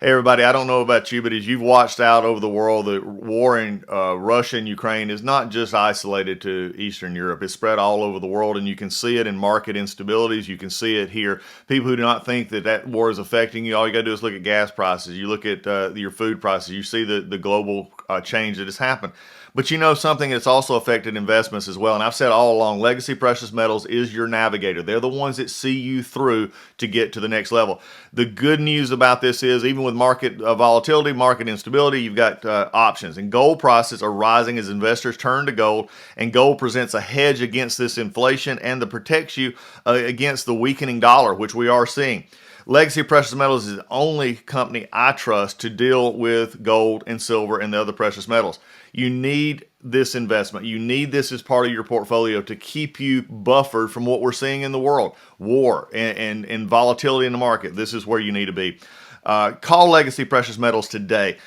Hey everybody, I don't know about you, but as you've watched out over the world, the war in Russia and Ukraine is not just isolated to Eastern Europe. It's spread all over the world, and you can see it in market instabilities. You can see it here. People who do not think that that war is affecting you, all you got to do is look at gas prices. You look at your food prices. You see the global change that has happened. But you know something that's also affected investments as well. And I've said all along, legacy precious metals is your navigator. They're the ones that see you through to get to the next level. The good news about this is even with market volatility, market instability, you've got options. And gold prices are rising as investors turn to gold. And gold presents a hedge against this inflation and that protects you against the weakening dollar, which we are seeing. Legacy Precious Metals is the only company I trust to deal with gold and silver and the other precious metals. You need this investment. You need this as part of your portfolio to keep you buffered from what we're seeing in the world, war and volatility in the market. This is where you need to be. Call Legacy Precious Metals today.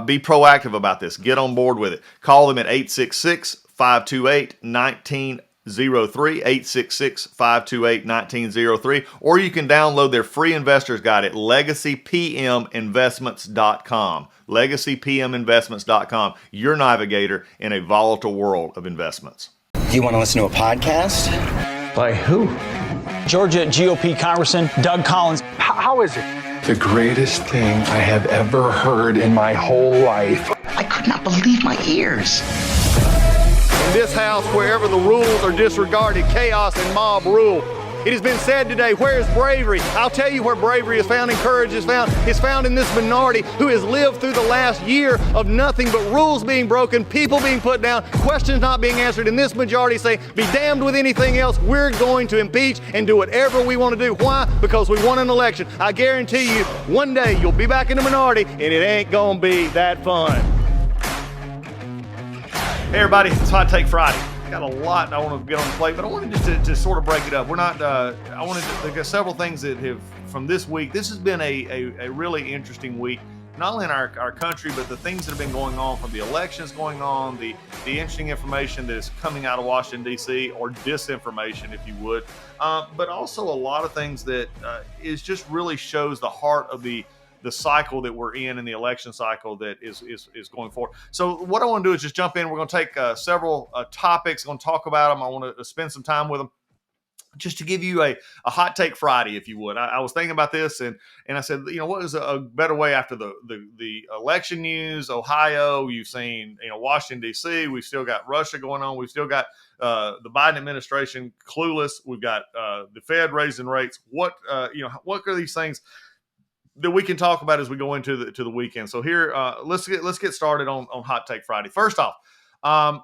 Be proactive about this. Get on board with it. Call them at 866-528-1903, 866-528-1903, or you can download their free investor's guide at legacypminvestments.com. legacypminvestments.com, your navigator in a volatile world of investments. Do you want to listen to a podcast? By who? Georgia GOP Congressman Doug Collins. How is it? The greatest thing I have ever heard in my whole life. I could not believe my ears. In this house, wherever the rules are disregarded, chaos and mob rule. It has been said today, where is bravery? I'll tell you where bravery is found and courage is found. It's found in this minority who has lived through the last year of nothing but rules being broken, people being put down, questions not being answered, and this majority say, be damned with anything else. We're going to impeach and do whatever we want to do. Why? Because we won an election. I guarantee you, one day you'll be back in the minority and it ain't gonna be that fun. Hey everybody, it's Hot Take Friday. Got a lot I want to get on the plate, but I wanted just to sort of break it up. I wanted to look at several things that have from this week. This has been a really interesting week, not only in our country, but the things that have been going on, from the elections going on, the interesting information that is coming out of Washington, D.C., or disinformation, if you would, but also a lot of things that is just really shows the heart of the cycle that we're in the election cycle that is going forward. So what I want to do is just jump in. We're going to take several topics, going to talk about them. I want to spend some time with them just to give you a hot take Friday, if you would. I was thinking about this and I said, what is a better way after the election news? Ohio, you've seen, Washington, D.C., we've still got Russia going on. We've still got the Biden administration clueless. We've got the Fed raising rates. What are these things that we can talk about as we go into the weekend? So here, let's get started on Hot Take Friday. First off,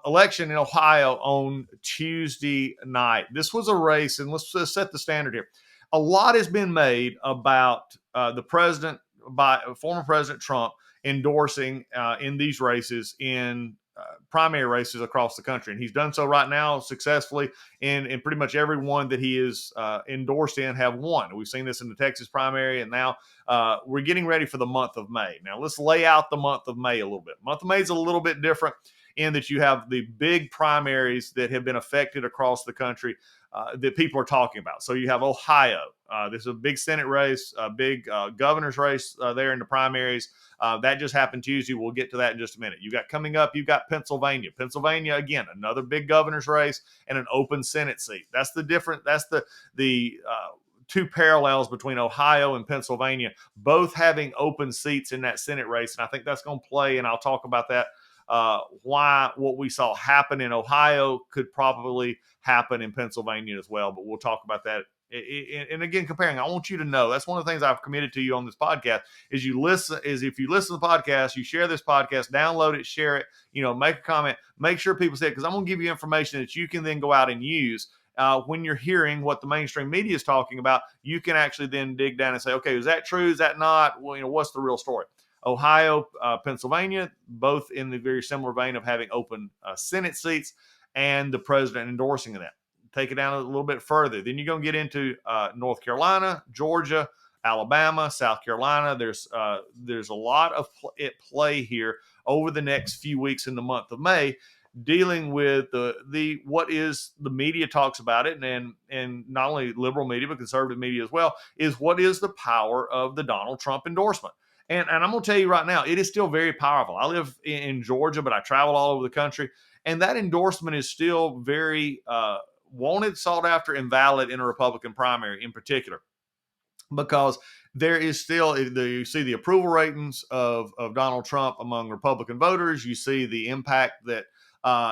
election in Ohio on Tuesday night. This was a race, and let's set the standard here. A lot has been made about the president, by former President Trump, endorsing in these races in primary races across the country. And he's done so right now successfully in pretty much every one that he is endorsed in have won. We've seen this in the Texas primary, and now we're getting ready for the month of May. Now let's lay out the month of May a little bit. Month of May is a little bit different in that you have the big primaries that have been affected across the country that people are talking about. So you have Ohio. This is a big Senate race, a big governor's race there in the primaries. That just happened Tuesday. We'll get to that in just a minute. You've got Pennsylvania. Pennsylvania, again, another big governor's race and an open Senate seat. That's the two parallels between Ohio and Pennsylvania, both having open seats in that Senate race. And I think that's going to play, and I'll talk about that, why what we saw happen in Ohio could probably happen in Pennsylvania as well. But we'll talk about that. And again, comparing, I want you to know, that's one of the things I've committed to you on this podcast is if you listen to the podcast, you share this podcast, download it, share it, make a comment, make sure people say it, because I'm going to give you information that you can then go out and use. When you're hearing what the mainstream media is talking about, you can actually then dig down and say, okay, is that true? Is that not? Well, what's the real story? Ohio, Pennsylvania, both in the very similar vein of having open Senate seats and the president endorsing them. Take it down a little bit further. Then you're going to get into North Carolina, Georgia, Alabama, South Carolina. There's a lot of at play here over the next few weeks in the month of May, dealing with the what is the media talks about it, and not only liberal media but conservative media as well, is what is the power of the Donald Trump endorsement. And I'm going to tell you right now, it is still very powerful. I live in Georgia, but I travel all over the country. And that endorsement is still very wanted, sought after, and valid in a Republican primary in particular, because there is still, you see the approval ratings of Donald Trump among Republican voters. You see the impact that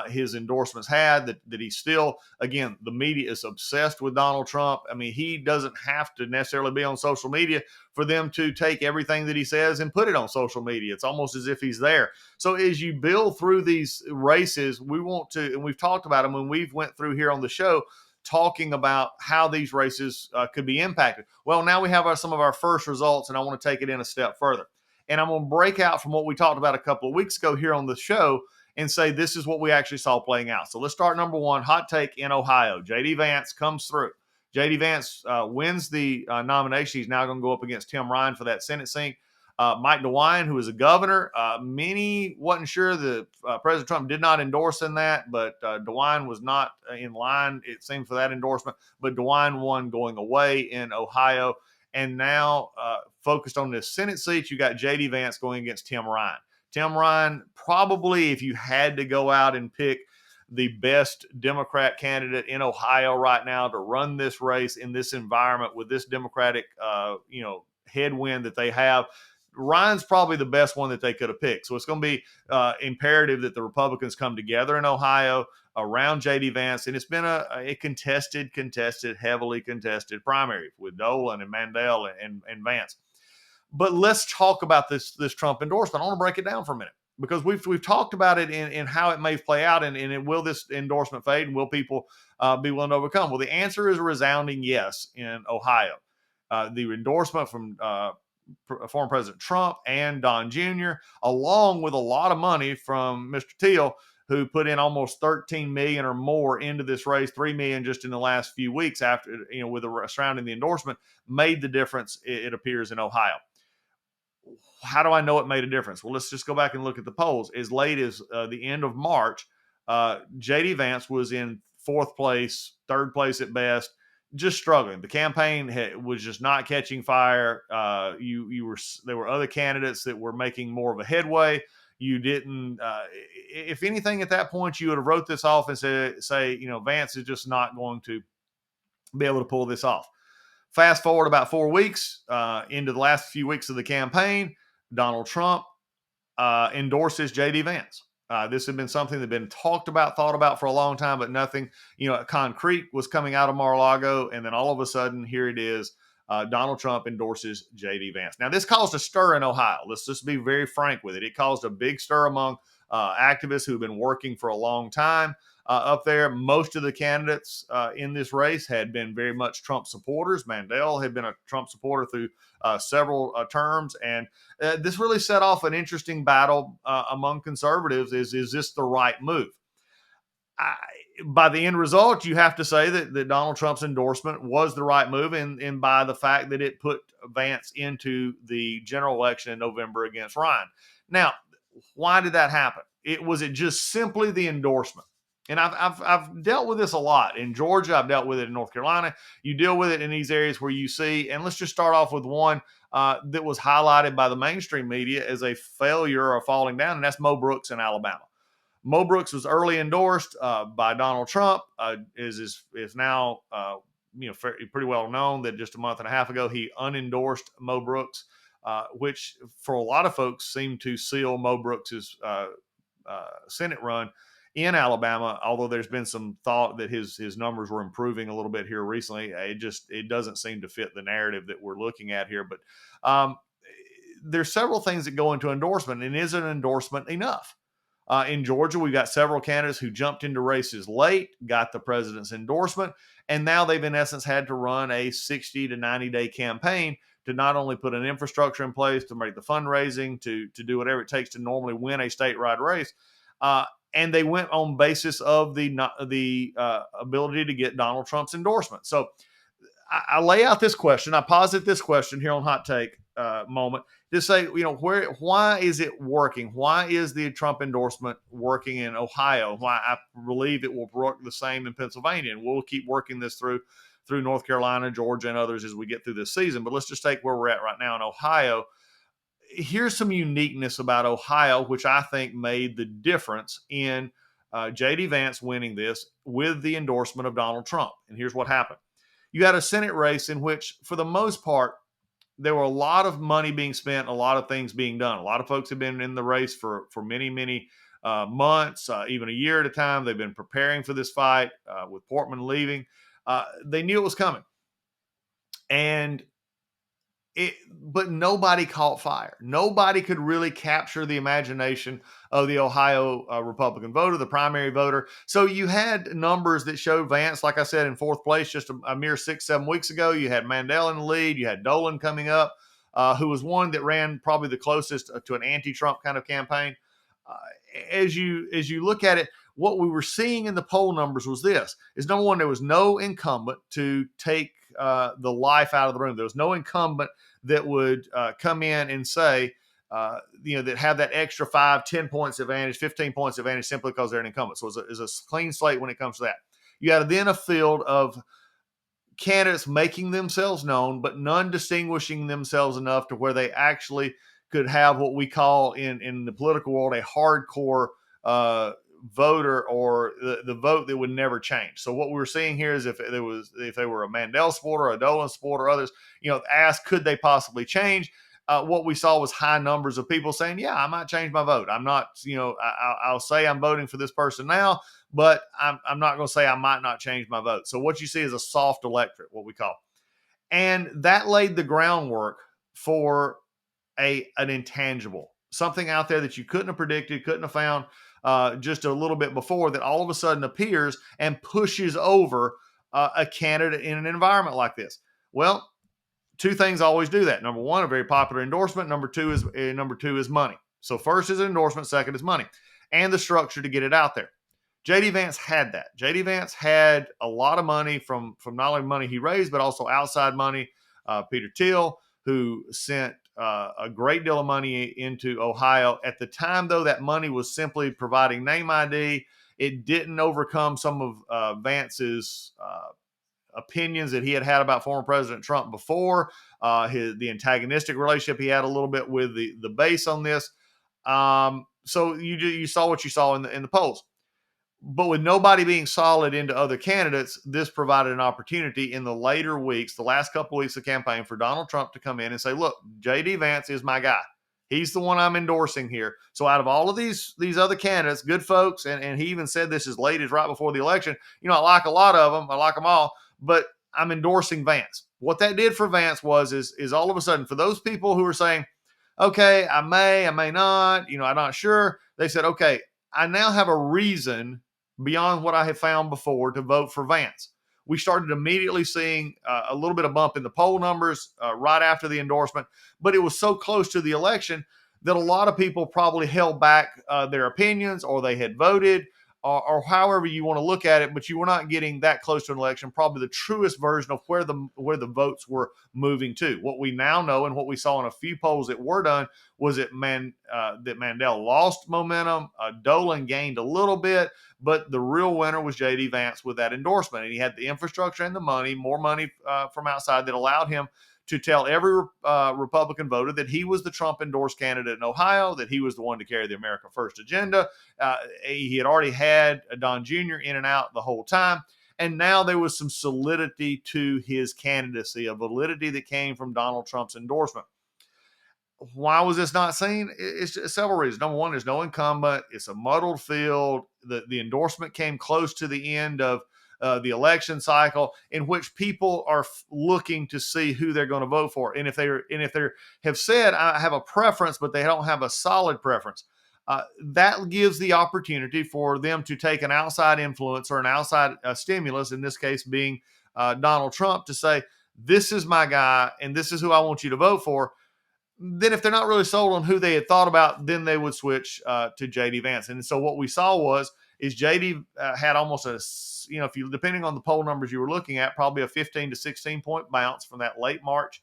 his endorsements had, that he's still, again, the media is obsessed with Donald Trump. I mean, he doesn't have to necessarily be on social media for them to take everything that he says and put it on social media. It's almost as if he's there. So as you build through these races, we want to, and we've talked about them when we've went through here on the show, talking about how these races could be impacted. Well, now we have some of our first results, and I want to take it in a step further. And I'm going to break out from what we talked about a couple of weeks ago here on the show and say this is what we actually saw playing out. So let's start number one, hot take in Ohio. J.D. Vance comes through. J.D. Vance wins the nomination. He's now going to go up against Tim Ryan for that Senate seat. Mike DeWine, who is a governor, many wasn't sure that President Trump did not endorse in that, but DeWine was not in line, it seemed, for that endorsement. But DeWine won going away in Ohio. And now focused on this Senate seat, you got J.D. Vance going against Tim Ryan. Tim Ryan, probably, if you had to go out and pick the best Democrat candidate in Ohio right now to run this race in this environment with this Democratic, headwind that they have, Ryan's probably the best one that they could have picked. So it's going to be imperative that the Republicans come together in Ohio around J.D. Vance. And it's been a contested, heavily contested primary with Dolan and Mandel and Vance. But let's talk about this Trump endorsement. I want to break it down for a minute, because we've talked about it in how it may play out, and will this endorsement fade, and will people be willing to overcome? Well, the answer is a resounding yes in Ohio. The endorsement from former President Trump and Don Jr., along with a lot of money from Mr. Thiel, who put in almost $13 million or more into this race, $3 million just in the last few weeks after, with surrounding the endorsement, made the difference, it appears, in Ohio. How do I know it made a difference? Well, let's just go back and look at the polls. As late as the end of March, J.D. Vance was in fourth place, third place at best, just struggling. The campaign was just not catching fire. There were other candidates that were making more of a headway. You didn't, if anything, at that point, you would have wrote this off and say, Vance is just not going to be able to pull this off. Fast forward about 4 weeks into the last few weeks of the campaign, Donald Trump endorses J.D. Vance. This had been something that had been thought about for a long time, but nothing, concrete was coming out of Mar-a-Lago. And then all of a sudden, here it is. Donald Trump endorses J.D. Vance. Now, this caused a stir in Ohio. Let's just be very frank with it. It caused a big stir among activists who've been working for a long time up there. Most of the candidates in this race had been very much Trump supporters. Mandel had been a Trump supporter through several terms. And this really set off an interesting battle among conservatives. Is this the right move? By the end result, you have to say that Donald Trump's endorsement was the right move, and by the fact that it put Vance into the general election in November against Ryan. Now, why did that happen? Was it just simply the endorsement? And I've dealt with this a lot in Georgia. I've dealt with it in North Carolina. You deal with it in these areas where you see, and let's just start off with one that was highlighted by the mainstream media as a failure or falling down, and that's Mo Brooks in Alabama. Mo Brooks was early endorsed by Donald Trump. Is now pretty well known that just a month and a half ago he unendorsed Mo Brooks, which for a lot of folks seemed to seal Mo Brooks's Senate run in Alabama. Although there's been some thought that his numbers were improving a little bit here recently, it doesn't seem to fit the narrative that we're looking at here. But there's several things that go into endorsement, and is an endorsement enough? In Georgia, we've got several candidates who jumped into races late, got the president's endorsement, and now they've in essence had to run a 60 to 90-day campaign to not only put an infrastructure in place, to make the fundraising, to do whatever it takes to normally win a statewide race. And they went on basis of the ability to get Donald Trump's endorsement. So I lay out this question. I posit this question here on Hot Take moment to say, why is it working? Why is the Trump endorsement working in Ohio? Why I believe it will work the same in Pennsylvania, and we'll keep working this through North Carolina, Georgia, and others as we get through this season. But let's just take where we're at right now in Ohio. here's some uniqueness about Ohio, which I think made the difference in J.D. Vance winning this with the endorsement of Donald Trump. And here's what happened. You had a Senate race in which, for the most part, there were a lot of money being spent, a lot of things being done. A lot of folks have been in the race for many, many months, even a year at a time. They've been preparing for this fight with Portman leaving. They knew it was coming. But nobody caught fire. Nobody could really capture the imagination of the Ohio Republican voter, the primary voter. So you had numbers that showed Vance, like I said, in fourth place just a mere 6-7 weeks ago. You had Mandel in the lead. You had Dolan coming up, who was one that ran probably the closest to an anti-Trump kind of campaign. As you look at it, what we were seeing in the poll numbers was this: is number one, there was no incumbent to take the life out of the room. There was no incumbent that would come in and say, that have that extra 5, 10 points advantage, 15 points advantage simply because they're an incumbent. So it's a clean slate when it comes to that. You had then a field of candidates making themselves known, but none distinguishing themselves enough to where they actually could have what we call in the political world a hardcore voter, or the vote that would never change. So what we're seeing here is if they were a Mandel supporter, a Dolan supporter, others, asked could they possibly change, what we saw was high numbers of people saying, yeah, I might change my vote. I'm not, I'll say I'm voting for this person now, but I'm not going to say I might not change my vote. So what you see is a soft electorate, what we call. And that laid the groundwork for an intangible, something out there that you couldn't have predicted, couldn't have found just a little bit before, that all of a sudden appears and pushes over a candidate in an environment like this. Well, two things always do that. Number one, a very popular endorsement. Number two is money. So first is an endorsement, second is money, and the structure to get it out there. J.D. Vance had that. J.D. Vance had a lot of money from not only money he raised, but also outside money. Peter Thiel, who sent a great deal of money into Ohio. At the time, though, that money was simply providing name ID. It didn't overcome some of Vance's opinions that he had about former President Trump before, the antagonistic relationship he had a little bit with the base on this. So you saw what you saw in the polls. But with nobody being solid into other candidates, this provided an opportunity in the later weeks, the last couple of weeks of campaign, for Donald Trump to come in and say, look, J.D. Vance is my guy. He's the one I'm endorsing here. So out of all of these other candidates, good folks, and he even said this as late as right before the election, I like a lot of them. I like them all, but I'm endorsing Vance. What that did for Vance is all of a sudden, for those people who are saying, okay, I may not, I'm not sure, they said, okay, I now have a reason beyond what I had found before to vote for Vance. We started immediately seeing a little bit of bump in the poll numbers right after the endorsement, but it was so close to the election that a lot of people probably held back their opinions, or they had voted, or however you want to look at it, but you were not getting that close to an election, probably the truest version of where the votes were moving to. What we now know, and what we saw in a few polls that were done, was that Mandel lost momentum, Dolan gained a little bit, but the real winner was J.D. Vance with that endorsement. And he had the infrastructure and the money, more money from outside, that allowed him to tell every Republican voter that he was the Trump-endorsed candidate in Ohio, that he was the one to carry the America First agenda. He had already had Don Jr. in and out the whole time. And now there was some solidity to his candidacy, a validity that came from Donald Trump's endorsement. Why was this not seen? It's several reasons. Number one, there's no incumbent. It's a muddled field. The endorsement came close to the end of the election cycle, in which people are looking to see who they're going to vote for. And if they have said, I have a preference, but they don't have a solid preference, that gives the opportunity for them to take an outside influence or an outside stimulus, in this case being Donald Trump, to say, this is my guy and this is who I want you to vote for. Then if they're not really sold on who they had thought about, then they would switch to J.D. Vance. And so what we saw is J.D. had almost if you, depending on the poll numbers you were looking at, probably a 15 to 16 point bounce from that late March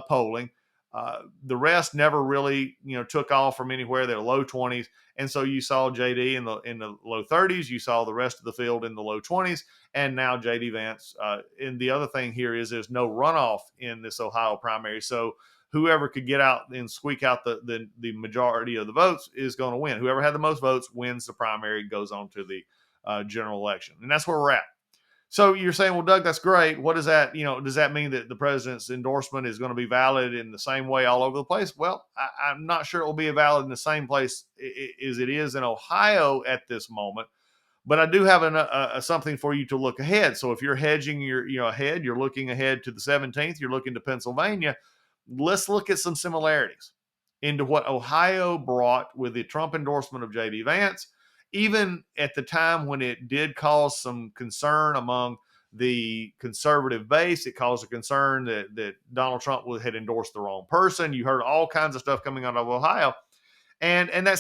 polling. The rest never really, took off from anywhere. They're low 20s. And so you saw JD in the low 30s. You saw the rest of the field in the low 20s. And now JD Vance. And the other thing here is there's no runoff in this Ohio primary. So whoever could get out and squeak out the majority of the votes is going to win. Whoever had the most votes wins the primary, goes on to the general election. And that's where we're at. So you're saying, well, Doug, that's great. What does that, does that mean that the president's endorsement is going to be valid in the same way all over the place? Well, I'm not sure it will be valid in the same place as it is in Ohio at this moment. But I do have something for you to look ahead. So if you're hedging ahead, you're looking ahead to the 17th, you're looking to Pennsylvania, let's look at some similarities into what Ohio brought with the Trump endorsement of J.D. Vance. Even at the time when it did cause some concern among the conservative base, it caused a concern that Donald Trump had endorsed the wrong person. You heard all kinds of stuff coming out of Ohio. And that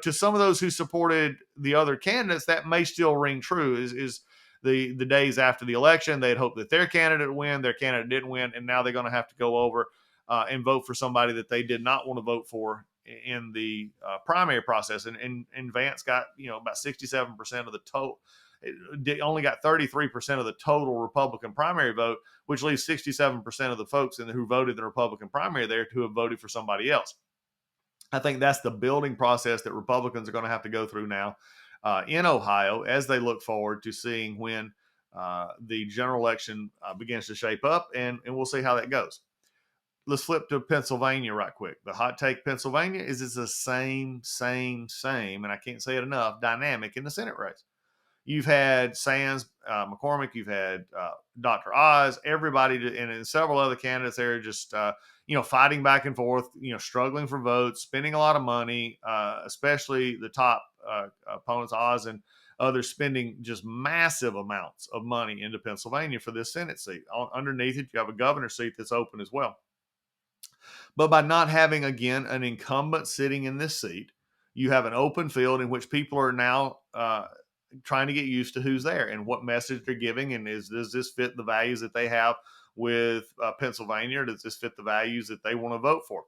to some of those who supported the other candidates, that may still ring true. Is the days after the election, they'd hoped that their candidate would win, their candidate didn't win, and now they're going to have to go over and vote for somebody that they did not want to vote for in the primary process. And Vance got about 67% of the total. Only got 33% of the total Republican primary vote, which leaves 67% of the folks who voted the Republican primary there to have voted for somebody else. I think that's the building process that Republicans are going to have to go through now in Ohio as they look forward to seeing when the general election begins to shape up, and we'll see how that goes. Let's flip to Pennsylvania right quick. The hot take Pennsylvania is it's the same, and I can't say it enough, dynamic in the Senate race. You've had Sands, McCormick, you've had Dr. Oz, everybody, and several other candidates there just, fighting back and forth, struggling for votes, spending a lot of money, especially the top opponents, Oz and others, spending just massive amounts of money into Pennsylvania for this Senate seat. Underneath it, you have a governor's seat that's open as well. But by not having, again, an incumbent sitting in this seat, you have an open field in which people are now trying to get used to who's there and what message they're giving, and does this fit the values that they have with Pennsylvania, or does this fit the values that they want to vote for?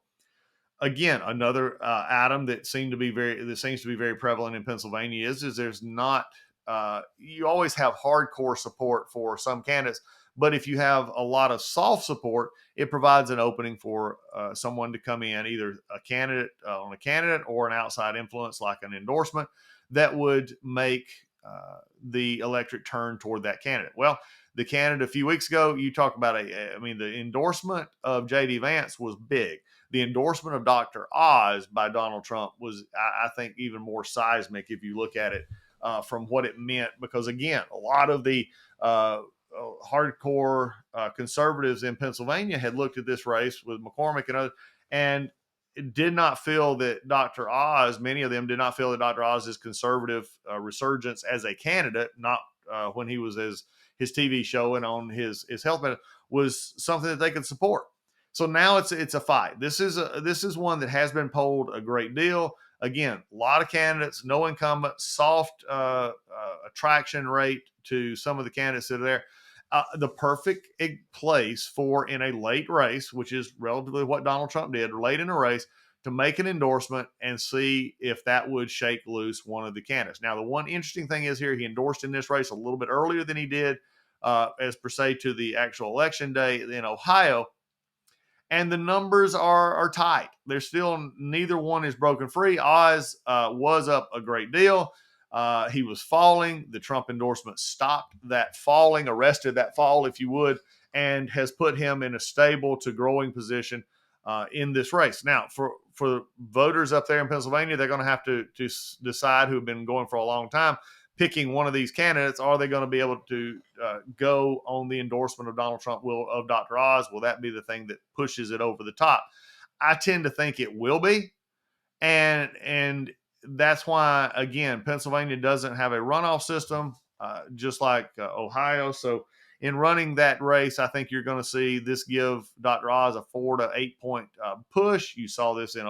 Again, another item that seems to be very prevalent in Pennsylvania is there's not you always have hardcore support for some candidates, but if you have a lot of soft support, it provides an opening for someone to come in, either a candidate on a candidate or an outside influence like an endorsement that would make the electorate turn toward that candidate. Well, the candidate a few weeks ago, you talk about the endorsement of J.D. Vance was big. The endorsement of Dr. Oz by Donald Trump was, I think, even more seismic if you look at it from what it meant, because again, a lot of the hardcore conservatives in Pennsylvania had looked at this race with McCormick and others, and did not feel that Dr. Oz, many of them did not feel that Dr. Oz's conservative resurgence as a candidate, not when he was his TV show and on his health benefit, was something that they could support. So now it's a fight. This is one that has been polled a great deal. Again, a lot of candidates, no incumbent, soft attraction rate to some of the candidates that are there. The perfect place for, in a late race, which is relatively what Donald Trump did, late in a race, to make an endorsement and see if that would shake loose one of the candidates. Now, the one interesting thing is here, he endorsed in this race a little bit earlier than he did as per se to the actual election day in Ohio. And the numbers are tight. There's still, neither one is broken free. Oz was up a great deal. He was falling. The Trump endorsement stopped that falling, arrested that fall, if you would, and has put him in a stable to growing position in this race. Now, for voters up there in Pennsylvania, they're going to have to decide, who have been going for a long time, picking one of these candidates. Are they going to be able to go on the endorsement of Donald Trump, of Dr. Oz? Will that be the thing that pushes it over the top? I tend to think it will be. And that's why, again, Pennsylvania doesn't have a runoff system, just like Ohio. So in running that race, I think you're going to see this give Dr. Oz a 4 to 8 point push. You saw this in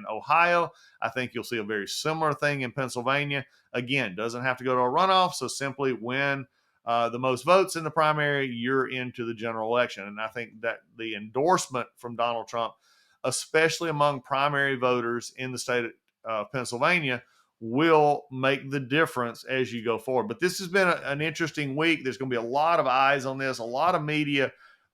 Ohio. I think you'll see a very similar thing in Pennsylvania. Again, doesn't have to go to a runoff. So simply win the most votes in the primary, you're into the general election. And I think that the endorsement from Donald Trump, especially among primary voters in the state of Pennsylvania, will make the difference as you go forward. But this has been an interesting week. There's going to be a lot of eyes on this, a lot of media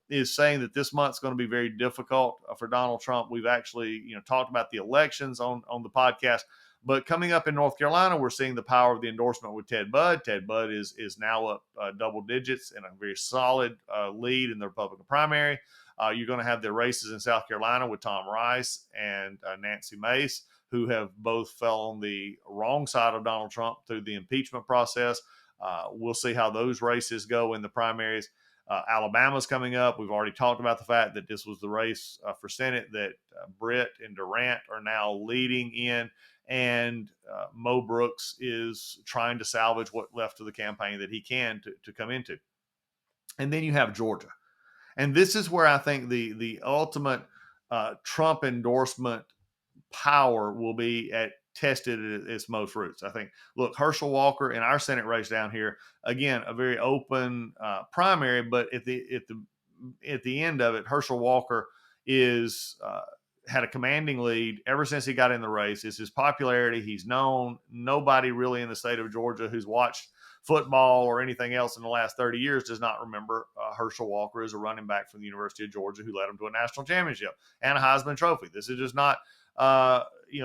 is saying that this month's going to be very difficult for Donald Trump. We've actually, talked about the elections on the podcast, but coming up in North Carolina, we're seeing the power of the endorsement with Ted Budd. Ted Budd is now up double digits in a very solid lead in the Republican primary. You're going to have the races in South Carolina with Tom Rice and Nancy Mace, who have both fell on the wrong side of Donald Trump through the impeachment process. We'll see how those races go in the primaries. Alabama's coming up. We've already talked about the fact that this was the race for Senate that Britt and Durant are now leading in, and Mo Brooks is trying to salvage what left of the campaign that he can to come into. And then you have Georgia. And this is where I think the ultimate Trump endorsement power will be tested at its most roots. I think, look, Herschel Walker in our Senate race down here, again, a very open primary, but at the end of it, Herschel Walker is had a commanding lead ever since he got in the race. It's his popularity. He's known. Nobody really in the state of Georgia who's watched football or anything else in the last 30 years does not remember Herschel Walker as a running back from the University of Georgia who led him to a national championship and a Heisman Trophy. This is just not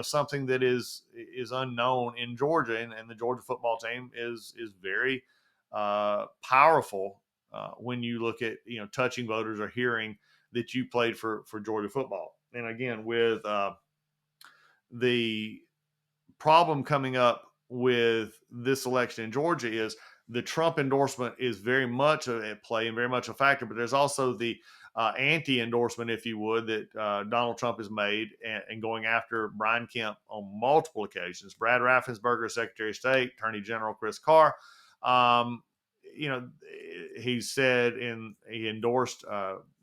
something that is unknown in Georgia, and the Georgia football team is very powerful when you look at touching voters or hearing that you played for Georgia football. And again, with the problem coming up with this election in Georgia is the Trump endorsement is very much at play and very much a factor, but there's also the anti-endorsement, if you would, that Donald Trump has made and going after Brian Kemp on multiple occasions. Brad Raffensperger, Secretary of State, Attorney General Chris Carr, he said he endorsed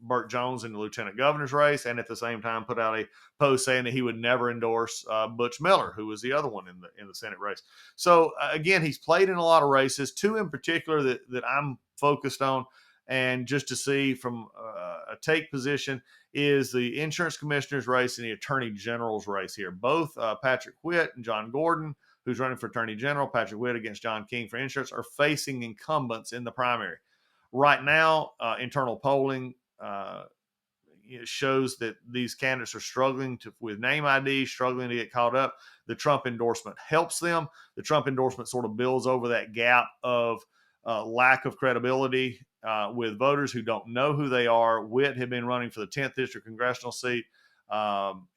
Burt Jones in the lieutenant governor's race, and at the same time put out a post saying that he would never endorse Butch Miller, who was the other one in the Senate race. So again, he's played in a lot of races, two in particular that I'm focused on, and just to see from a take position is the insurance commissioner's race and the attorney general's race here. Both Patrick Whitt and John Gordon, who's running for attorney general, Patrick Whitt against John King for insurance, are facing incumbents in the primary. Right now, internal polling shows that these candidates are struggling with name ID, struggling to get caught up. The Trump endorsement helps them. The Trump endorsement sort of builds over that gap of lack of credibility with voters who don't know who they are. Whitt had been running for the 10th district congressional seat.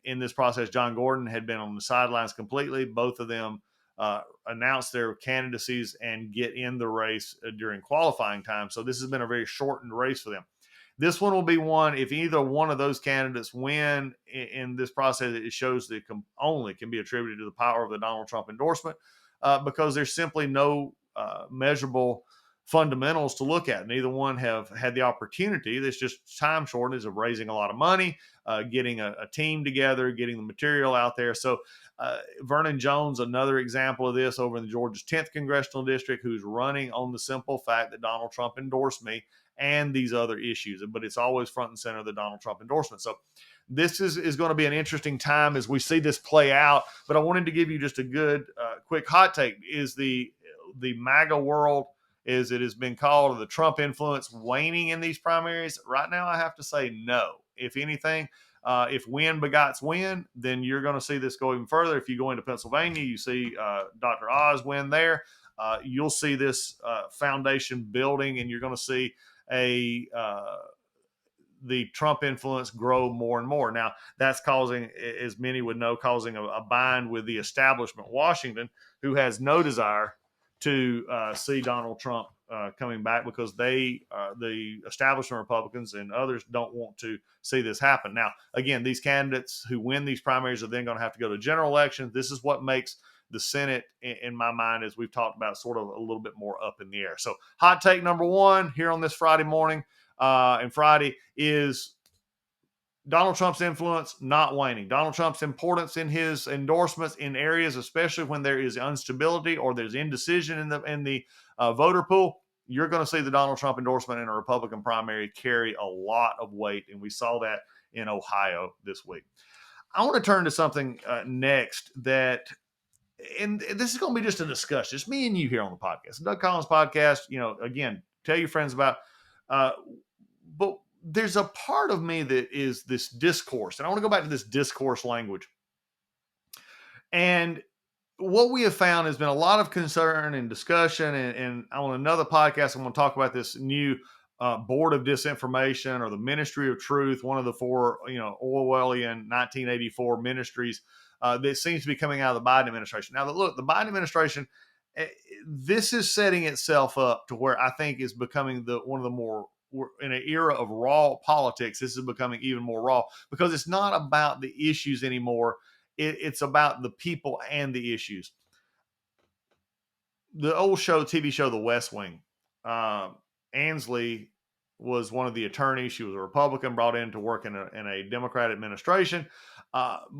In this process, John Gordon had been on the sidelines completely. Both of them announce their candidacies and get in the race during qualifying time. So this has been a very shortened race for them. This one will be one, if either one of those candidates win in this process, it shows that it only can be attributed to the power of the Donald Trump endorsement because there's simply no measurable fundamentals to look at. Neither one have had the opportunity. There's just time shortage of raising a lot of money, getting a team together, getting the material out there. So Vernon Jones, another example of this over in the Georgia's 10th congressional district, who's running on the simple fact that Donald Trump endorsed me and these other issues, but it's always front and center, the Donald Trump endorsement. So this is going to be an interesting time as we see this play out, but I wanted to give you just a good quick hot take. Is the MAGA world, as it has been called, the Trump influence waning in these primaries? Right now, I have to say no. If anything, if win begots win, then you're going to see this go even further. If you go into Pennsylvania, you see Dr. Oz win there. You'll see this foundation building, and you're going to see the Trump influence grow more and more. Now, that's causing, as many would know, causing a bind with the establishment Washington, who has no desire to see Donald Trump coming back because the establishment Republicans and others don't want to see this happen. Now, again, these candidates who win these primaries are then going to have to go to general elections. This is what makes the Senate, in my mind, as we've talked about, sort of a little bit more up in the air. So hot take number one here on this Friday morning and Friday is Donald Trump's influence not waning. Donald Trump's importance in his endorsements in areas, especially when there is instability or there's indecision in the voter pool, you're going to see the Donald Trump endorsement in a Republican primary carry a lot of weight, and we saw that in Ohio this week. I want to turn to something next that, and this is going to be just a discussion. It's me and you here on the podcast, the Doug Collins podcast. Again, tell your friends about. But there's a part of me that is this discourse, and I want to go back to this discourse language. And what we have found has been a lot of concern and discussion. And on another podcast, I'm going to talk about this new Board of Disinformation, or the Ministry of Truth, one of the four, Orwellian 1984 ministries that seems to be coming out of the Biden administration. Now, look, the Biden administration, this is setting itself up to where I think is becoming one of the more, in an era of raw politics. This is becoming even more raw, because it's not about the issues anymore. It's about the people and the issues. The old TV show, The West Wing, Ansley was one of the attorneys. She was a Republican, brought in to work in a Democrat administration.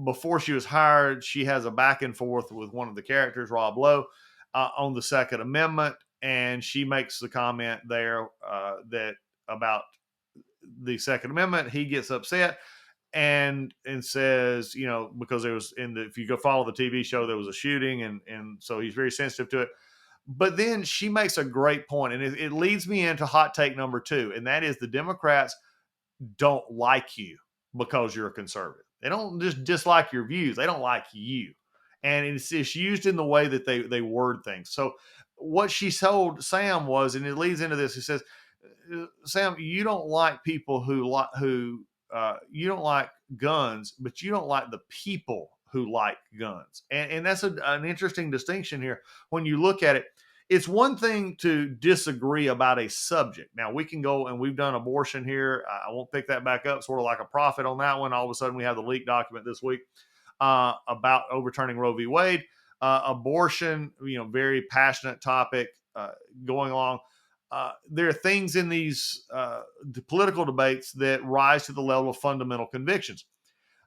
Before she was hired, she has a back and forth with one of the characters, Rob Lowe, on the Second Amendment. And she makes the comment there that about the Second Amendment. He gets upset and says, because there was if you go follow the TV show, there was a shooting, and so he's very sensitive to it. But then she makes a great point, and it leads me into hot take number 2, and that is the Democrats don't like you because you're a conservative. They don't just dislike your views; they don't like you, and it's used in the way that they word things. So what she told Sam was, and it leads into this. He says, "Sam, you don't like people who you don't like guns, but you don't like the people who like guns." And that's an interesting distinction here. When you look at it, it's one thing to disagree about a subject. Now, we can go, and we've done abortion here. I won't pick that back up, sort of like a prophet on that one. All of a sudden, we have the leaked document this week about overturning Roe v. Wade. Abortion, very passionate topic going along. There are things in these the political debates that rise to the level of fundamental convictions.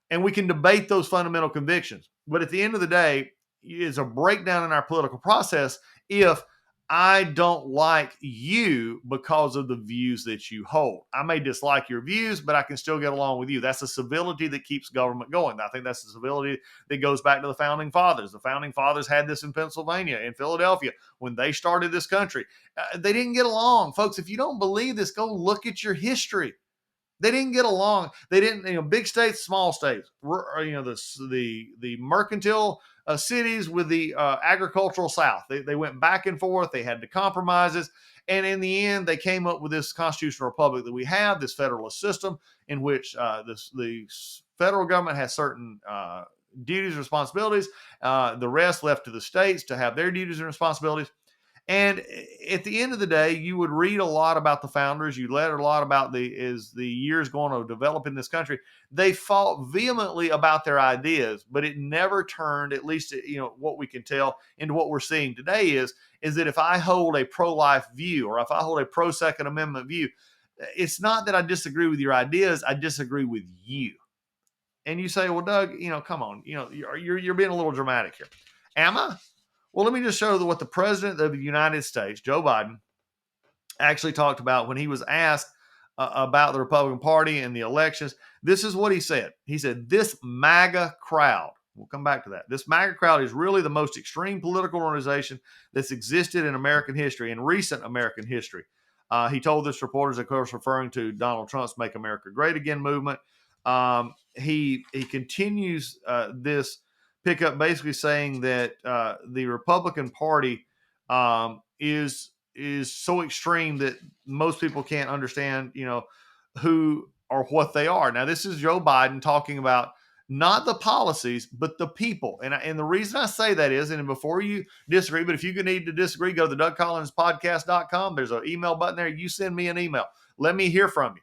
And we can debate those fundamental convictions. But at the end of the day, it's a breakdown in our political process if I don't like you because of the views that you hold. I may dislike your views, but I can still get along with you. That's the civility that keeps government going. I think that's the civility that goes back to the Founding Fathers. The Founding Fathers had this in Pennsylvania, in Philadelphia, when they started this country. They didn't get along. Folks, if you don't believe this, go look at your history. They didn't get along. They didn't, big states, small states, the mercantile cities with the agricultural South. They went back and forth. They had the compromises. And in the end, they came up with this constitutional republic that we have, this federalist system in which the federal government has certain duties and responsibilities. The rest left to the states to have their duties and responsibilities. And at the end of the day, you would read a lot about the founders. You read a lot about as the years going to develop in this country. They fought vehemently about their ideas, but it never turned, at least what we can tell, into what we're seeing today is that if I hold a pro-life view, or if I hold a pro-Second Amendment view, it's not that I disagree with your ideas. I disagree with you. And you say, well, Doug, come on, you're being a little dramatic here. Am I? Well, let me just show what the president of the United States, Joe Biden, actually talked about when he was asked about the Republican Party and the elections. This is what he said. He said, this MAGA crowd, we'll come back to that. This MAGA crowd is really the most extreme political organization that's existed in American history, in recent American history. He told this reporters, of course, referring to Donald Trump's Make America Great Again movement. He continues this pickup, basically saying that the Republican Party is so extreme that most people can't understand, who or what they are. Now, this is Joe Biden talking about not the policies, but the people. And the reason I say that is, and before you disagree, but if you need to disagree, go to the DougCollinsPodcast.com. There's an email button there. You send me an email. Let me hear from you.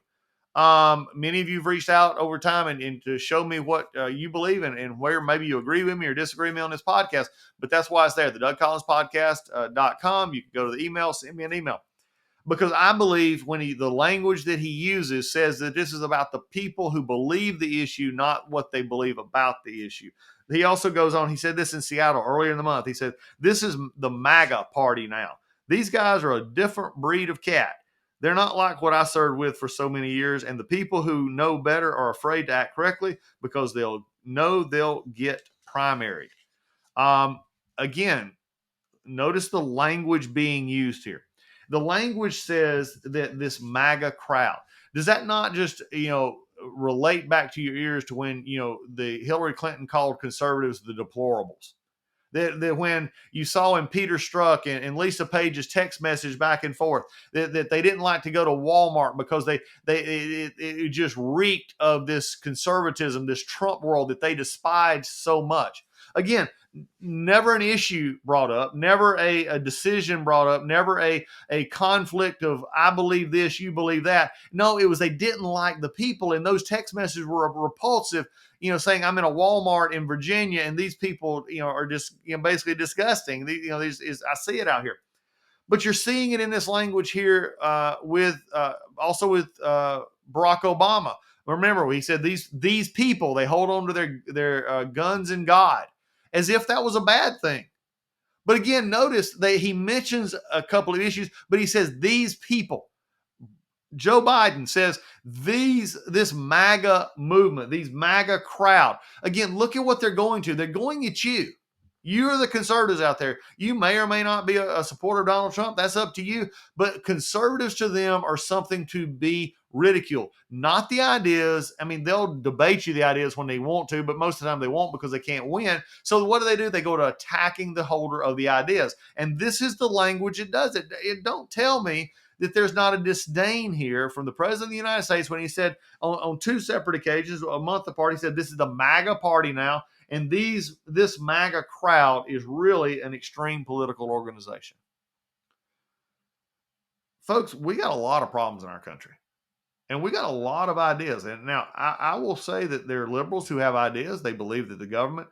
Many of you have reached out over time and to show me what you believe and where maybe you agree with me or disagree with me on this podcast. But that's why it's there, the DougCollinsPodcast.com. You can go to the email, send me an email. Because I believe when the language that he uses says that this is about the people who believe the issue, not what they believe about the issue. He also goes on, he said this in Seattle earlier in the month. He said, this is the MAGA party now. These guys are a different breed of cat. They're not like what I served with for so many years. And the people who know better are afraid to act correctly because they'll know they'll get primaried. Again, notice the language being used here. The language says that this MAGA crowd. Does that not just, relate back to your ears to when, the Hillary Clinton called conservatives the deplorables? That when you saw in Peter Strzok and Lisa Page's text message back and forth that they didn't like to go to Walmart because it just reeked of this conservatism, this Trump world that they despised so much. Again, never an issue brought up, never a decision brought up, never a conflict of I believe this, you believe that. No, it was they didn't like the people, and those text messages were repulsive. Saying I'm in a Walmart in Virginia and these people, are just, basically disgusting. I see it out here. But you're seeing it in this language here with Barack Obama. Remember, he said these people, they hold on to their guns and God, as if that was a bad thing. But again, notice that he mentions a couple of issues, but he says these people. Joe Biden says this MAGA movement, these MAGA crowd. Again, look at what they're going to. They're going at you. You're the conservatives out there. You may or may not be a supporter of Donald Trump. That's up to you. But conservatives to them are something to be ridiculed, not the ideas. I mean, they'll debate you the ideas when they want to, but most of the time they won't because they can't win. So what do? They go to attacking the holder of the ideas. And this is the language it does. It don't tell me that there's not a disdain here from the president of the United States when he said on two separate occasions, a month apart, he said, this is the MAGA party now. And this MAGA crowd is really an extreme political organization. Folks, we got a lot of problems in our country. And we got a lot of ideas. And now I will say that there are liberals who have ideas. They believe that the government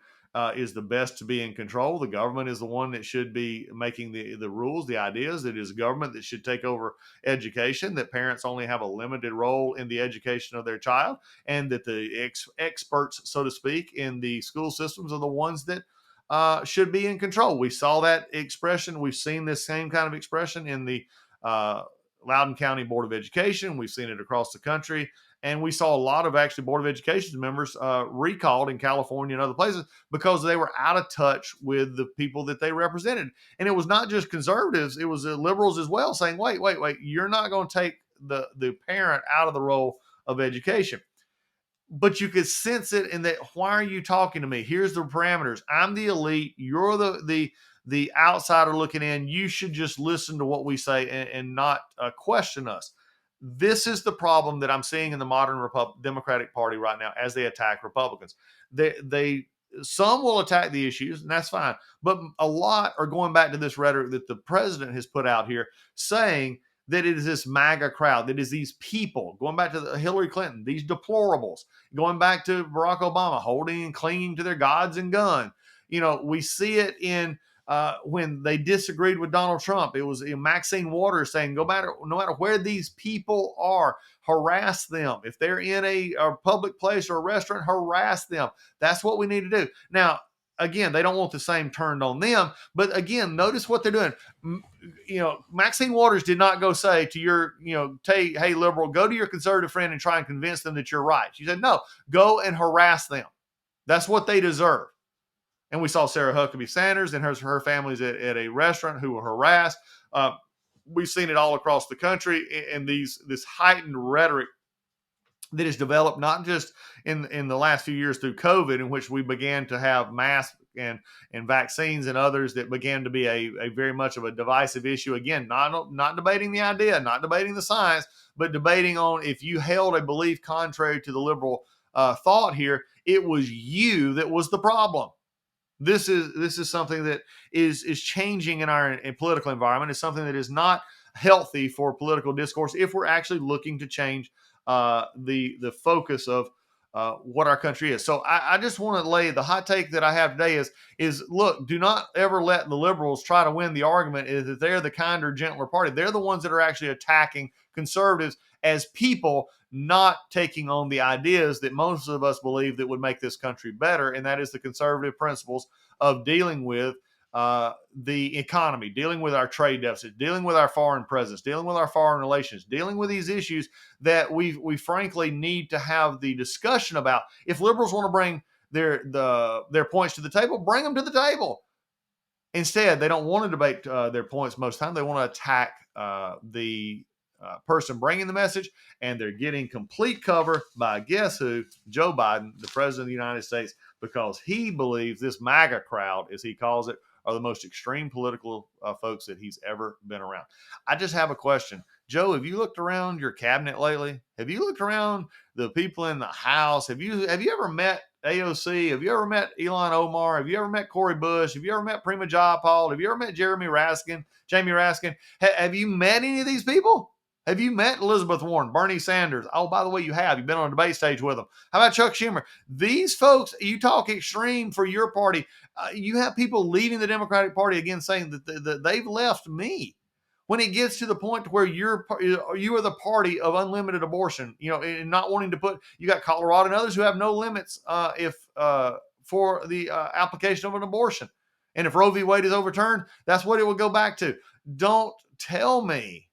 is the best to be in control. The government is the one that should be making the rules, the ideas. It is government that should take over education, that parents only have a limited role in the education of their child, and that the experts, so to speak, in the school systems are the ones that should be in control. We saw that expression. We've seen this same kind of expression in the Loudoun County Board of Education. We've seen it across the country. And we saw a lot of actually Board of Education members recalled in California and other places because they were out of touch with the people that they represented. And it was not just conservatives, it was liberals as well saying, wait, you're not going to take the parent out of the role of education. But you could sense it in that, why are you talking to me? Here's the parameters. I'm the elite. You're the outsider looking in. You should just listen to what we say and not question us. This is the problem that I'm seeing in the modern Democratic Party right now as they attack Republicans. Some will attack the issues, and that's fine. But a lot are going back to this rhetoric that the president has put out here, saying that it is this MAGA crowd, that is these people, going back to Hillary Clinton, these deplorables, going back to Barack Obama, holding and clinging to their gods and gun. We see it in when they disagreed with Donald Trump. It was Maxine Waters saying, no matter where these people are, harass them. If they're in a public place or a restaurant, harass them. That's what we need to do. Now, again, they don't want the same turned on them. But again, notice what they're doing. Maxine Waters did not go say to your, hey, liberal, go to your conservative friend and try and convince them that you're right. She said, no, go and harass them. That's what they deserve. And we saw Sarah Huckabee Sanders and her family's at a restaurant who were harassed. We've seen it all across the country, and this heightened rhetoric that is developed not just in the last few years through COVID, in which we began to have masks and vaccines and others that began to be a very much of a divisive issue. Again, not debating the idea, not debating the science, but debating on if you held a belief contrary to the liberal thought here, it was you that was the problem. This is something that is changing in our political environment. It's something that is not healthy for political discourse if we're actually looking to change the focus of what our country is. So I just want to lay the hot take that I have today is look, do not ever let the liberals try to win the argument is that they're the kinder, gentler party. They're the ones that are actually attacking conservatives as people, not taking on the ideas that most of us believe that would make this country better, and that is the conservative principles of dealing with the economy, dealing with our trade deficit, dealing with our foreign presence, dealing with our foreign relations, dealing with these issues that we frankly need to have the discussion about. If liberals want to bring their points to the table, bring them to the table. Instead, they don't want to debate their points most of the time. They want to attack the person bringing the message, and they're getting complete cover by guess who? Joe Biden, the president of the United States, because he believes this MAGA crowd, as he calls it, are the most extreme political folks that he's ever been around. I just have a question. Joe, have you looked around your cabinet lately? Have you looked around the people in the House? Have you ever met AOC? Have you ever met Elon Omar? Have you ever met Cori Bush? Have you ever met Prima Jayapal? Have you ever met Jamie Raskin? Have you met any of these people? Have you met Elizabeth Warren, Bernie Sanders? Oh, by the way, you have. You've been on a debate stage with them. How about Chuck Schumer? These folks, you talk extreme for your party. You have people leaving the Democratic Party again saying that they've left me. When it gets to the point where you are the party of unlimited abortion, and not wanting to put, you got Colorado and others who have no limits for the application of an abortion. And if Roe v. Wade is overturned, that's what it will go back to. Don't tell me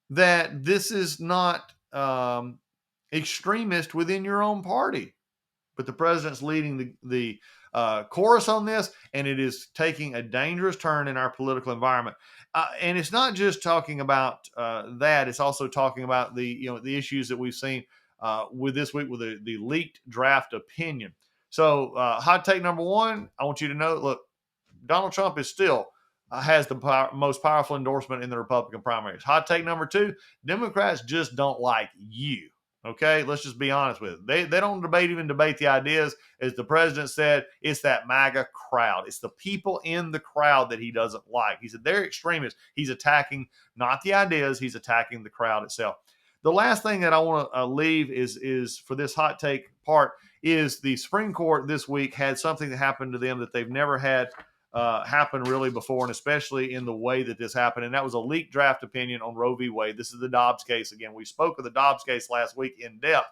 that this is not extremist within your own party. But the president's leading the chorus on this, and it is taking a dangerous turn in our political environment. And it's not just talking about that; it's also talking about the issues that we've seen with this week with the leaked draft opinion. So, hot take number one, I want you to know: look, Donald Trump is still has the most powerful endorsement in the Republican primaries. Hot take number two, Democrats just don't like you. Okay, let's just be honest with it. They don't even debate the ideas. As the president said, it's that MAGA crowd. It's the people in the crowd that he doesn't like. He said they're extremists. He's attacking not the ideas, he's attacking the crowd itself. The last thing that I want to leave is for this hot take part is the Supreme Court this week had something that happened to them that they've never had happened really before, and especially in the way that this happened. And that was a leaked draft opinion on Roe v. Wade. This is the Dobbs case. Again, we spoke of the Dobbs case last week in depth.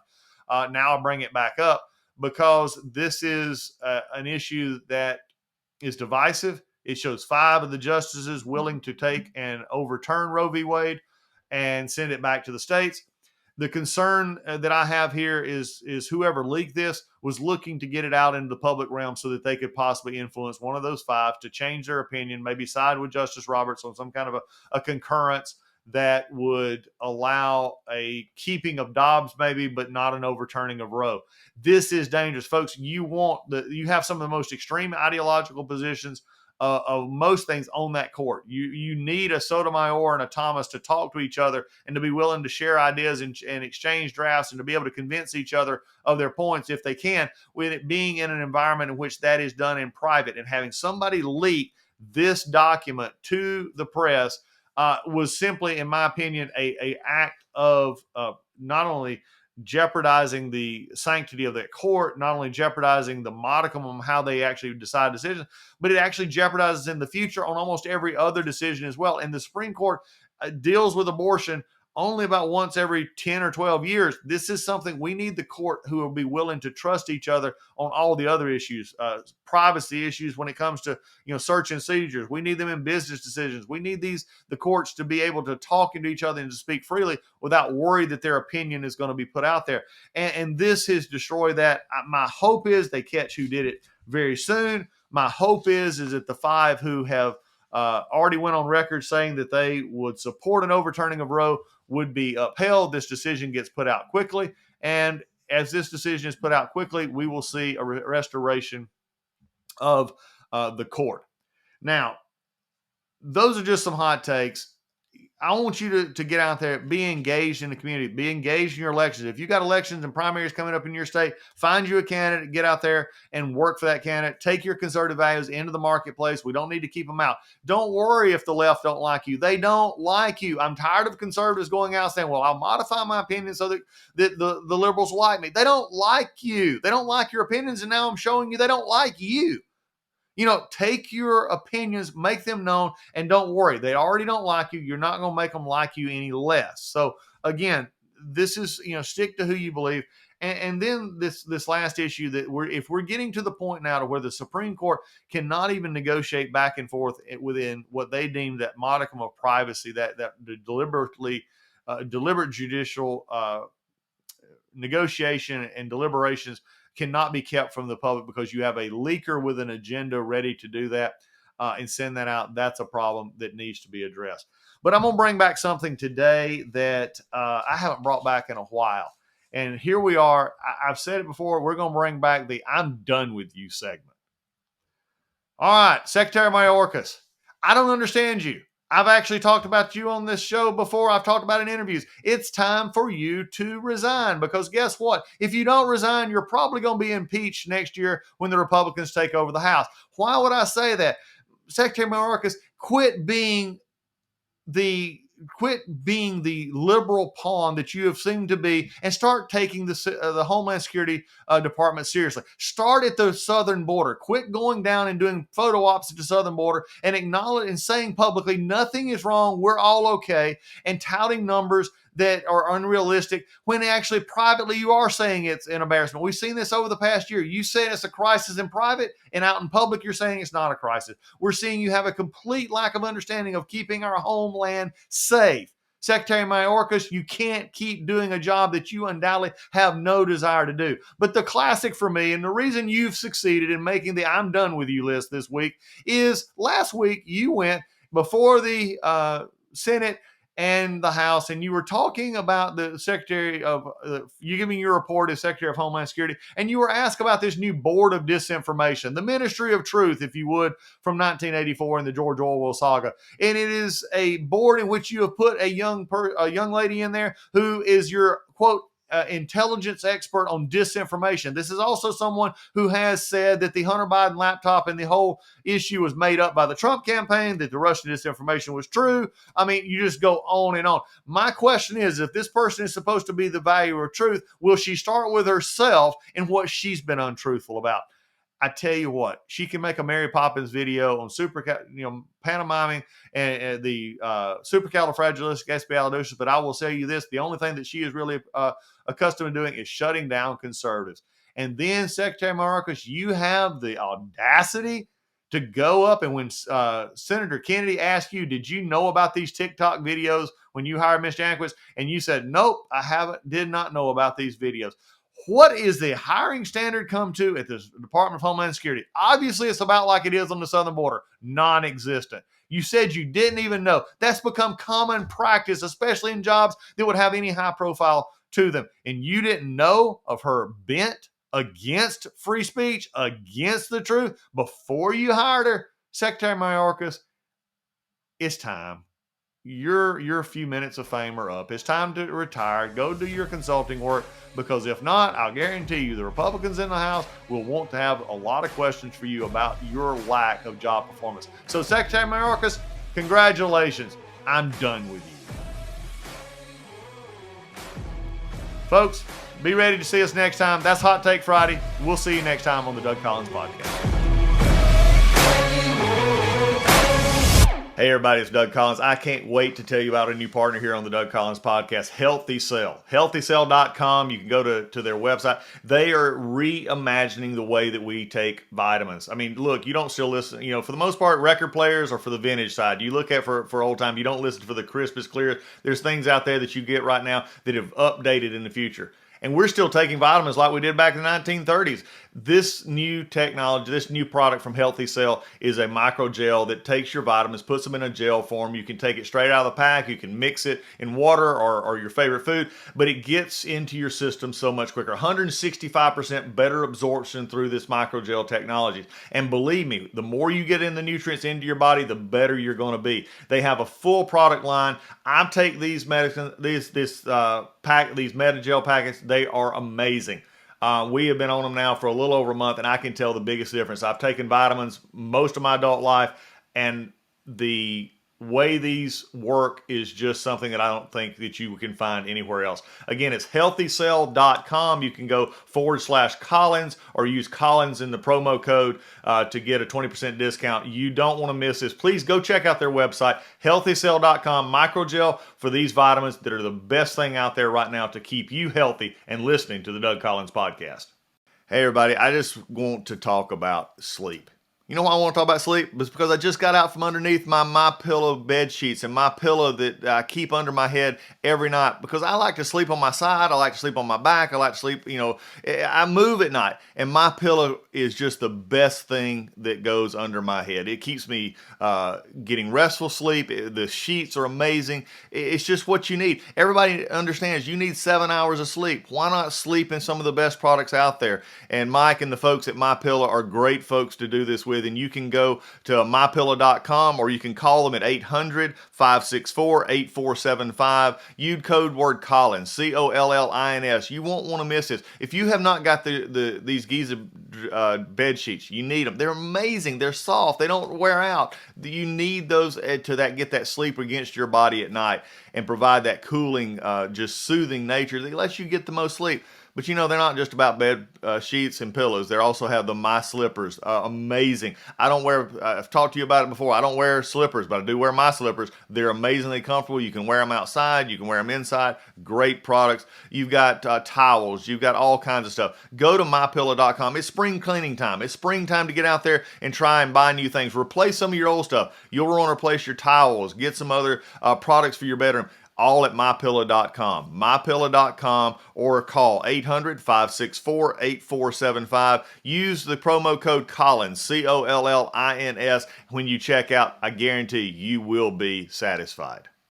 Now I'll bring it back up because this is an issue that is divisive. It shows 5 of the justices willing to take and overturn Roe v. Wade and send it back to the states. The concern that I have here is whoever leaked this was looking to get it out into the public realm so that they could possibly influence one of those 5 to change their opinion, maybe side with Justice Roberts on some kind of a concurrence that would allow a keeping of Dobbs maybe, but not an overturning of Roe. This is dangerous, folks. You have some of the most extreme ideological positions of most things on that court. You need a Sotomayor and a Thomas to talk to each other and to be willing to share ideas and exchange drafts and to be able to convince each other of their points if they can, with it being in an environment in which that is done in private. And having somebody leak this document to the press was simply, in my opinion, a act of not only jeopardizing the sanctity of that court, not only jeopardizing the modicum of how they actually decide decisions, but it actually jeopardizes in the future on almost every other decision as well. And the Supreme Court deals with abortion only about once every 10 or 12 years. This is something we need the court who will be willing to trust each other on all the other issues, privacy issues when it comes to search and seizures. We need them in business decisions. We need the courts to be able to talk into each other and to speak freely without worry that their opinion is going to be put out there. And this has destroyed that. My hope is they catch who did it very soon. My hope is that the 5 who have already went on record saying that they would support an overturning of Roe would be upheld. This decision gets put out quickly. And as this decision is put out quickly, we will see a restoration of the court. Now, those are just some hot takes. I want you to get out there, be engaged in the community, be engaged in your elections. If you got elections and primaries coming up in your state, find you a candidate, get out there and work for that candidate. Take your conservative values into the marketplace. We don't need to keep them out. Don't worry if the left don't like you. They don't like you. I'm tired of conservatives going out saying, well, I'll modify my opinion so that the liberals like me. They don't like you. They don't like your opinions, and now I'm showing you they don't like you. Take your opinions, make them known, and don't worry. They already don't like you. You're not going to make them like you any less. So, again, this is, stick to who you believe. And then this last issue that if we're getting to the point now to where the Supreme Court cannot even negotiate back and forth within what they deem that modicum of privacy, that deliberate judicial negotiation and deliberations cannot be kept from the public because you have a leaker with an agenda ready to do that. and send that out. That's a problem that needs to be addressed. But I'm going to bring back something today that I haven't brought back in a while. And here we are. I've said it before. We're going to bring back the I'm done with you segment. All right, Secretary Mayorkas, I don't understand you. I've actually talked about you on this show before. I've talked about it in interviews. It's time for you to resign, because guess what? If you don't resign, you're probably going to be impeached next year when the Republicans take over the House. Why would I say that? Secretary Mayorkas, quit being the liberal pawn that you have seemed to be, and start taking the Homeland Security Department seriously. Start at the southern border. Quit going down and doing photo ops at the southern border and acknowledge and saying publicly nothing is wrong, we're all okay, and touting numbers that are unrealistic when actually privately you are saying it's an embarrassment. We've seen this over the past year. You say it's a crisis in private, and out in public you're saying it's not a crisis. We're seeing you have a complete lack of understanding of keeping our homeland safe. Secretary Mayorkas, you can't keep doing a job that you undoubtedly have no desire to do. But the classic for me, and the reason you've succeeded in making the I'm done with you list this week, is last week you went before the Senate and the House, and you were talking about the Secretary of, you giving your report as Secretary of Homeland Security, and you were asked about this new Board of Disinformation, the Ministry of Truth, if you would, from 1984 in the George Orwell saga. And it is a board in which you have put a young lady in there who is your, quote, intelligence expert on disinformation. This is also someone who has said that the Hunter Biden laptop and the whole issue was made up by the Trump campaign, that the Russian disinformation was true. I mean, you just go on and on. My question is, if this person is supposed to be the value of truth, will she start with herself and what she's been untruthful about? I tell you what, she can make a Mary Poppins video on pantomiming and the supercalifragilisticexpialidocious. But I will tell you this: the only thing that she is really accustomed to doing is shutting down conservatives. And then, Secretary Mayorkas, you have the audacity to go up and when Senator Kennedy asked you, "Did you know about these TikTok videos when you hired Ms. Jankowicz?" And you said, "Nope, I did not know about these videos." What is the hiring standard come to at the Department of Homeland Security? Obviously, it's about like it is on the southern border, non-existent. You said you didn't even know. That's become common practice, especially in jobs that would have any high profile to them. And you didn't know of her bent against free speech, against the truth, before you hired her. Secretary Mayorkas, it's time. Your few minutes of fame are up. It's time to retire. Go do your consulting work, because if not, I'll guarantee you the Republicans in the House will want to have a lot of questions for you about your lack of job performance. So, Secretary Mayorkas, congratulations. I'm done with you. Folks, be ready to see us next time. That's Hot Take Friday. We'll see you next time on the Doug Collins Podcast. Hey everybody, it's Doug Collins. I can't wait to tell you about a new partner here on the Doug Collins Podcast, Healthy Cell. HealthyCell.com. You can go to their website. They are reimagining the way that we take vitamins. I mean, look, you don't still listen, for the most part, record players are for the vintage side. You look at for old time, you don't listen for the crispest, clearest. There's things out there that you get right now that have updated in the future. And we're still taking vitamins like we did back in the 1930s. This new technology, this new product from Healthy Cell is a microgel that takes your vitamins, puts them in a gel form. You can take it straight out of the pack. You can mix it in water or your favorite food, but it gets into your system so much quicker. 165% better absorption through this microgel technology. And believe me, the more you get in the nutrients into your body, the better you're going to be. They have a full product line. I take these medicine, these Metagel packets. They are amazing. We have been on them now for a little over a month, and I can tell the biggest difference. I've taken vitamins most of my adult life, and the way these work is just something that I don't think that you can find anywhere else. Again, it's healthycell.com. You can go /Collins or use Collins in the promo code to get a 20% discount. You don't want to miss this. Please go check out their website, healthycell.com. Microgel for these vitamins that are the best thing out there right now to keep you healthy and listening to the Doug Collins Podcast. Hey, everybody. I just want to talk about sleep. You know why I want to talk about sleep? It's because I just got out from underneath my MyPillow bed sheets and my pillow that I keep under my head every night, because I like to sleep on my side. I like to sleep on my back. I like to sleep, I move at night, and MyPillow is just the best thing that goes under my head. It keeps me getting restful sleep. The sheets are amazing. It's just what you need. Everybody understands you need 7 hours of sleep. Why not sleep in some of the best products out there? And Mike and the folks at MyPillow are great folks to do this with. And you can go to mypillow.com, or you can call them at 800-564-8475. Use code word Collins, Collins. You won't want to miss this. If you have not got these Giza bed sheets, you need them. They're amazing. They're soft. They don't wear out. You need those to get that sleep against your body at night and provide that cooling, just soothing nature that lets you get the most sleep. But they're not just about bed sheets and pillows. They also have the My Slippers. Amazing. I've talked to you about it before. I don't wear slippers, but I do wear My Slippers. They're amazingly comfortable. You can wear them outside. You can wear them inside. Great products. You've got towels. You've got all kinds of stuff. Go to mypillow.com. It's spring cleaning time. It's springtime to get out there and try and buy new things. Replace some of your old stuff. You'll want to replace your towels. Get some other products for your bedroom. All at mypillow.com. Mypillow.com, or call 800-564-8475. Use the promo code Collins, Collins, when you check out. I guarantee you will be satisfied.